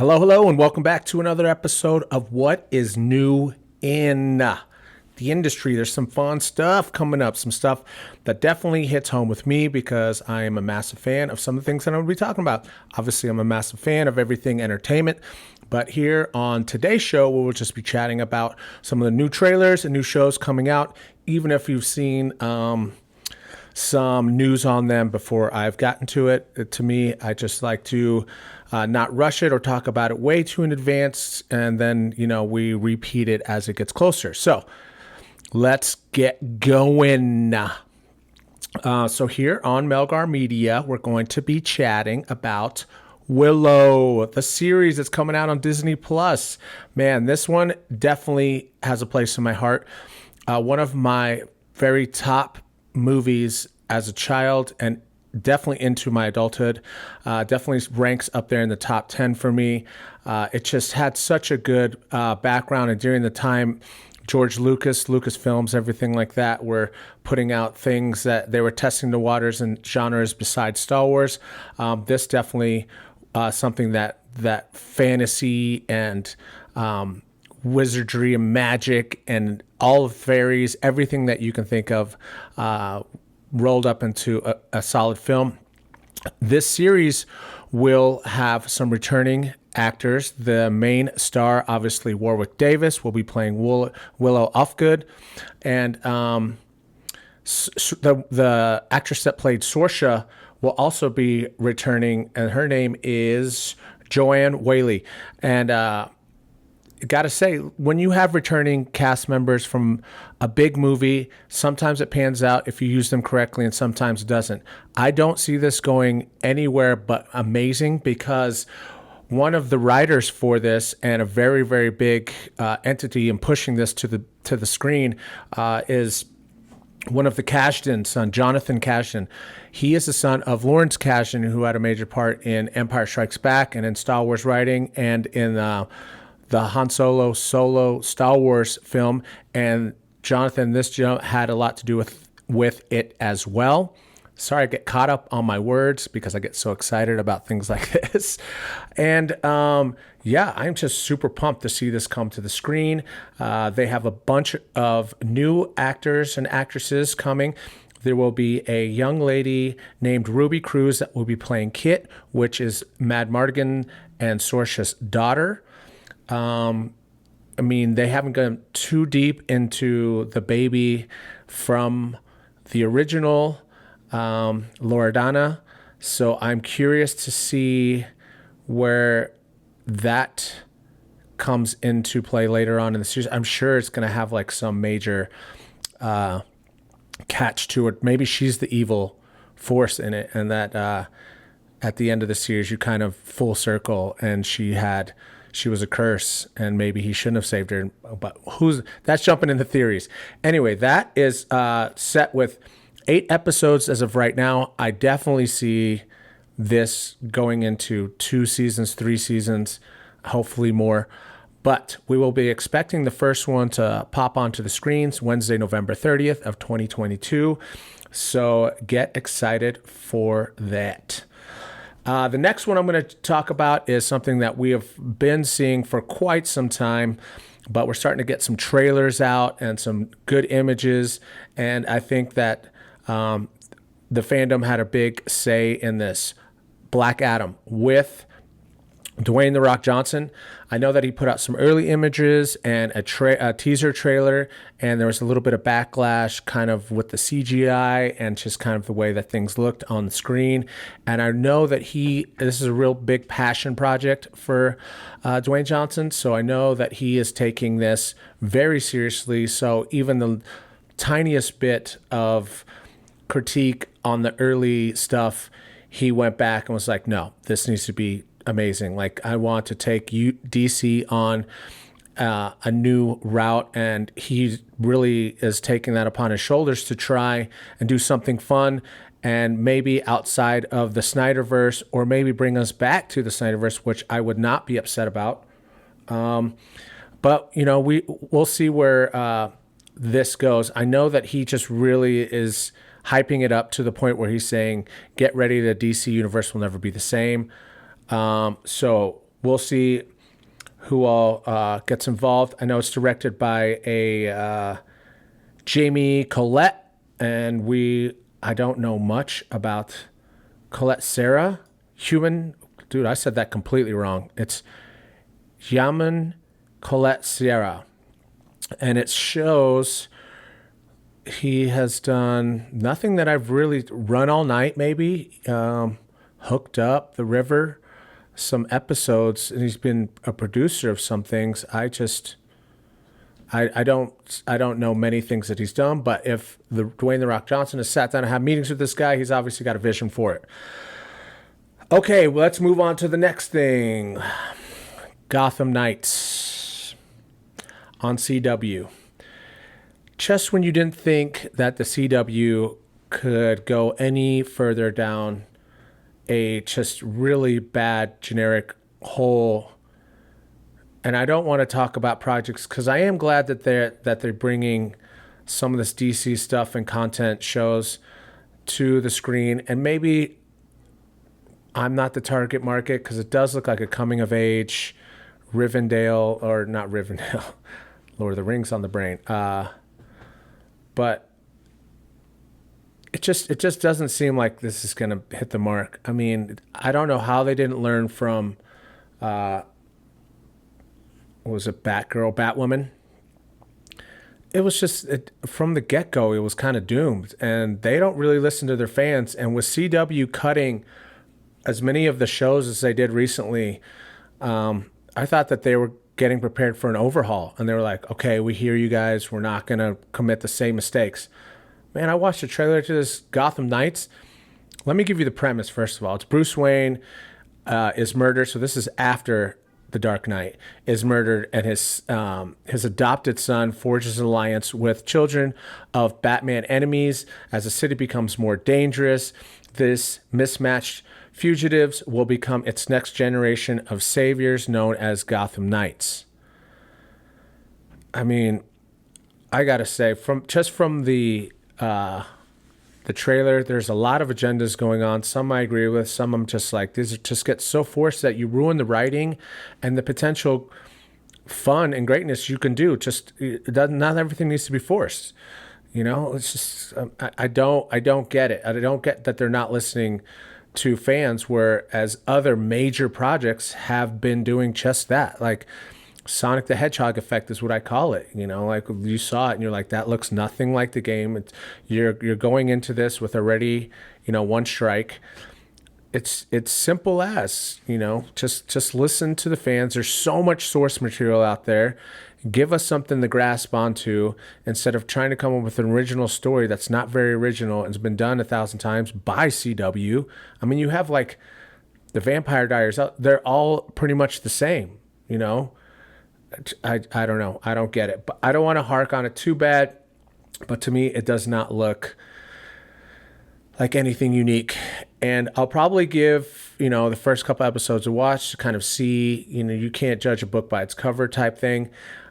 Hello, hello, and welcome back to another episode of What is New in the Industry. There's some fun stuff coming up, some stuff that definitely hits home with me because I am a massive fan of some of the things that I'm going to be talking about. Obviously, I'm a massive fan of everything entertainment, but here on today's show, we will just be chatting about some of the new trailers and new shows coming out, even if you've seen some news on them before I've gotten to it. To me, I just like to not rush it or talk about it way too in advance, and then, we repeat it as it gets closer. So let's get going. So here on Melgar Media, we're going to be chatting about Willow, the series that's coming out on Disney Plus. Man, this one definitely has a place in my heart. One of my very top movies as a child and definitely into my adulthood. Definitely ranks up there in the top 10 for me. It just had such a good background, and during the time George Lucasfilms, everything like that, were putting out things that they were testing the waters and genres besides Star Wars. This definitely something that fantasy and wizardry and magic and all of fairies, everything that you can think of, rolled up into a solid film. This series will have some returning actors. The main star, obviously Warwick Davis, will be playing Willow Ufgood, and the actress that played Sorsha will also be returning, and her name is Joanne Whaley. And gotta say, when you have returning cast members from a big movie, sometimes it pans out if you use them correctly, and sometimes it doesn't. I don't see this going anywhere but amazing, because one of the writers for this, and a very, very big entity in pushing this to the screen, is one of the Kasdan's son, Jonathan Kasdan. He is the son of Lawrence Kasdan, who had a major part in Empire Strikes Back and in Star Wars writing, and in the Han Solo Star Wars film. And Jonathan, this had a lot to do with it as well. Sorry, I get caught up on my words because I get so excited about things like this. And I'm just super pumped to see this come to the screen. They have a bunch of new actors and actresses coming. There will be a young lady named Ruby Cruz that will be playing Kit, which is Mad Mardigan and Sorsha's daughter. They haven't gone too deep into the baby from the original Loredana, so I'm curious to see where that comes into play later on in the series. I'm sure it's going to have like some major catch to it. Maybe she's the evil force in it, and that at the end of the series you kind of full circle, and she was a curse, and maybe he shouldn't have saved her. But that's jumping into theories. Anyway, that is set with 8 episodes as of right now. I definitely see this going into 2 seasons, 3 seasons, hopefully more. But we will be expecting the first one to pop onto the screens Wednesday, November 30th of 2022. So get excited for that. The next one I'm going to talk about is something that we have been seeing for quite some time, but we're starting to get some trailers out and some good images. And I think that the fandom had a big say in this. Black Adam with Dwayne "The Rock" Johnson. I know that he put out some early images and a teaser trailer, and there was a little bit of backlash kind of with the CGI and just kind of the way that things looked on the screen. And I know that this is a real big passion project for Dwayne Johnson, so I know that he is taking this very seriously. So even the tiniest bit of critique on the early stuff, he went back and was like, no, this needs to be amazing. Like, I want to take DC on a new route, and he really is taking that upon his shoulders to try and do something fun, and maybe outside of the Snyderverse, or maybe bring us back to the Snyderverse, which I would not be upset about. But we'll see where this goes. I know that he just really is hyping it up to the point where he's saying, get ready, the DC universe will never be the same. So we'll see who all gets involved. I know it's directed by a Jamie Collette, and I don't know much about Colette Sarah. Dude, I said that completely wrong. It's Yaman Colette Sierra. And it shows he has done nothing that I've really run all night, maybe. Hooked Up, The River, some episodes, and he's been a producer of some things. I don't know many things that he's done, but if Dwayne The Rock Johnson has sat down and had meetings with this guy, he's obviously got a vision for it. Okay, well, let's move on to the next thing. Gotham Knights on CW. Just when you didn't think that the CW could go any further down a just really bad generic hole, and I don't want to talk about projects because I am glad that they're bringing some of this DC stuff and content shows to the screen, and maybe I'm not the target market because it does look like a coming of age Rivendell, or not Rivendell, Lord of the Rings on the brain, but it just doesn't seem like this is going to hit the mark. I mean, I don't know how they didn't learn from what was it, Batwoman. It was just from the get-go, it was kind of doomed, and they don't really listen to their fans. And with CW cutting as many of the shows as they did recently, I thought that they were getting prepared for an overhaul, and they were like, okay, we hear you guys, we're not going to commit the same mistakes. Man, I watched the trailer to this Gotham Knights. Let me give you the premise, first of all. It's Bruce Wayne is murdered, so this is after The Dark Knight, is murdered, and his adopted son forges an alliance with children of Batman enemies. As the city becomes more dangerous, this mismatched fugitives will become its next generation of saviors known as Gotham Knights. I mean, I gotta say, from the trailer, there's a lot of agendas going on. Some I agree with, some I'm just like, these just get so forced that you ruin the writing and the potential fun and greatness you can do. Not everything needs to be forced. You know, it's just, I don't get it. I don't get that they're not listening to fans, whereas other major projects have been doing just that. Like Sonic the Hedgehog effect is what I call it. You know, like you saw it and you're like, that looks nothing like the game. You're going into this with already, one strike. It's simple as, just listen to the fans. There's so much source material out there. Give us something to grasp onto instead of trying to come up with an original story that's not very original and has been done 1,000 times by CW. I mean, you have like the Vampire Diaries. They're all pretty much the same, I don't know. I don't get it. But I don't want to hark on it too bad. But to me, it does not look like anything unique. And I'll probably give, the first couple episodes a watch to kind of see, you can't judge a book by its cover type thing.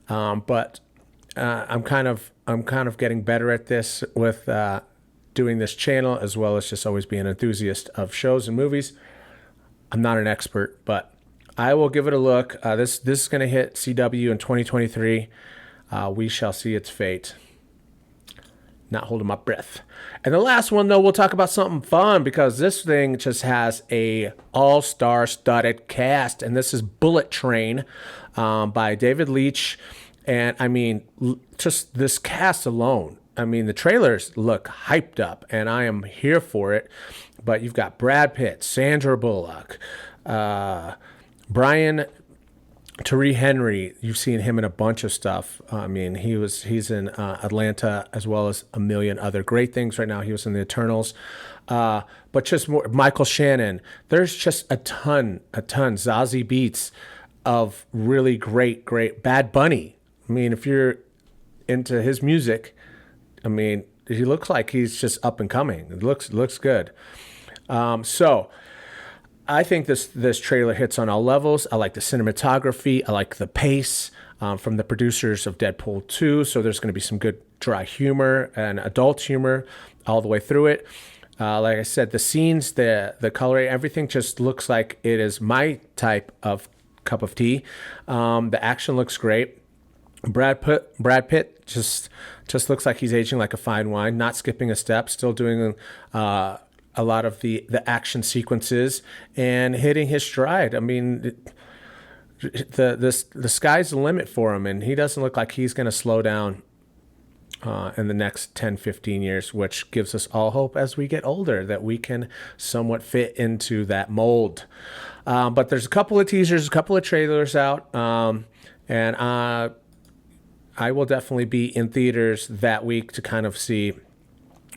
But I'm kind of getting better at this with doing this channel, as well as just always being an enthusiast of shows and movies. I'm not an expert, but I will give it a look. This is going to hit CW in 2023. We shall see its fate. Not holding my breath. And the last one, though, we'll talk about something fun, because this thing just has a all-star studded cast, and this is Bullet Train by David Leitch. And I mean, just this cast alone, I mean, the trailers look hyped up, and I am here for it. But you've got Brad Pitt, Sandra Bullock, Brian Tyree Henry. You've seen him in a bunch of stuff. I mean, he's in Atlanta, as well as a million other great things right now. He was in the Eternals. But just more, Michael Shannon. There's just a ton. Zazie Beetz of really great. Bad Bunny. I mean, if you're into his music, I mean, he looks like he's just up and coming. It looks good. So I think this trailer hits on all levels. I like the cinematography. I like the pace from the producers of Deadpool 2. So there's going to be some good dry humor and adult humor all the way through it. Like I said, the scenes, the coloring, everything just looks like it is my type of cup of tea. The action looks great. Brad Pitt just looks like he's aging like a fine wine, not skipping a step, still doing a lot of the action sequences and hitting his stride. I mean, the sky's the limit for him, and he doesn't look like he's going to slow down in the next 10, 15 years, which gives us all hope as we get older that we can somewhat fit into that mold. But there's a couple of teasers, a couple of trailers out, and I will definitely be in theaters that week to kind of see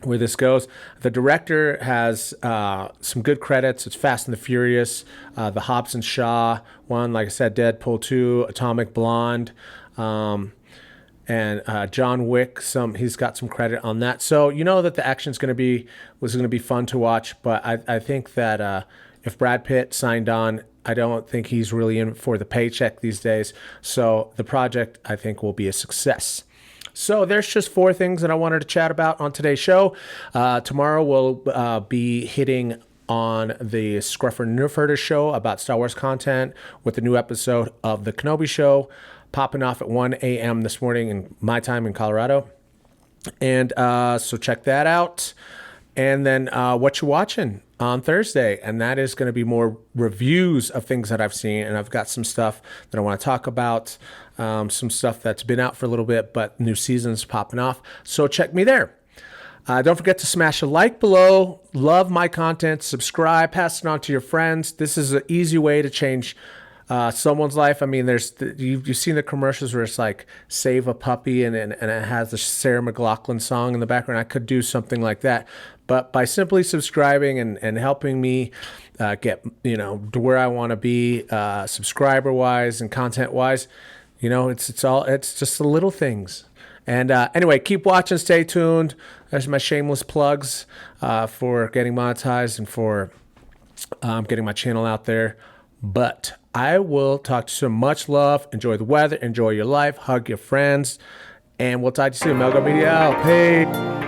where this goes. The director has some good credits. It's Fast and the Furious, the Hobbs and Shaw one, like I said, Deadpool 2, Atomic Blonde, and John Wick. He's got some credit on that. So you know that the action's going to be fun to watch. But I think that if Brad Pitt signed on, I don't think he's really in for the paycheck these days. So the project, I think, will be a success. So there's just 4 things that I wanted to chat about on today's show. Tomorrow we'll be hitting on the Scruffer Nerfherder show about Star Wars content with a new episode of The Kenobi Show popping off at 1 a.m. this morning in my time in Colorado. And so check that out. And then what you watching on Thursday, and that is going to be more reviews of things that I've seen, and I've got some stuff that I want to talk about, some stuff that's been out for a little bit, but new seasons popping off, so check me there. Don't forget to smash a like below, love my content, subscribe, pass it on to your friends. This is an easy way to change someone's life. I mean, you've seen the commercials where it's like save a puppy and it has the Sarah McLachlan song in the background. I could do something like that, but by simply subscribing and helping me get to where I want to be subscriber wise and content wise, it's just the little things. And anyway, keep watching, stay tuned. There's my shameless plugs for getting monetized and for getting my channel out there. But I will talk to you soon. Much love. Enjoy the weather. Enjoy your life. Hug your friends. And we'll talk to you soon. Melgo Media out. Hey.